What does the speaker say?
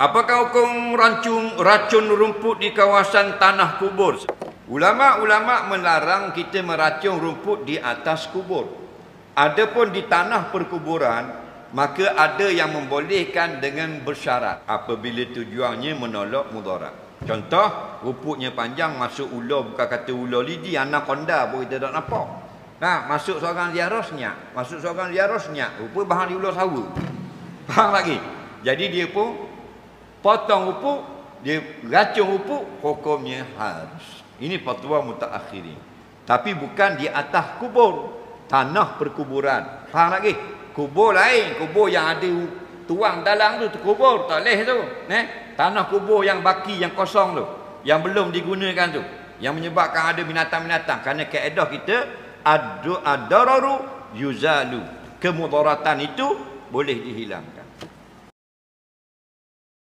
Apakah hukum racun rumput di kawasan tanah kubur? Ulama-ulama melarang kita meracun rumput di atas kubur. Adapun di tanah perkuburan, maka ada yang membolehkan dengan bersyarat apabila tujuannya menolak mudarat. Contoh, rumputnya panjang, masuk ular, bukan kata ular lidi, anaconda pun kita tak nampak. Nah, masuk seorang ziarah senyap, rupa bahan di ular sawa. Faham lagi? Jadi dia pun potong rumput, dia racun rumput, hukumnya harus. Ini fatwa mutaakhirin. Tapi bukan di atas kubur, tanah perkuburan. Faham lagi? Kubur lain, kubur yang ada tuang dalam tu kubur, tak leh tu. Tanah kubur yang baki, yang kosong tu, yang belum digunakan tu, yang menyebabkan ada binatang-binatang. Kerana kaedah kita ad-dararu yuzalu. Kemudaratan itu boleh dihilangkan.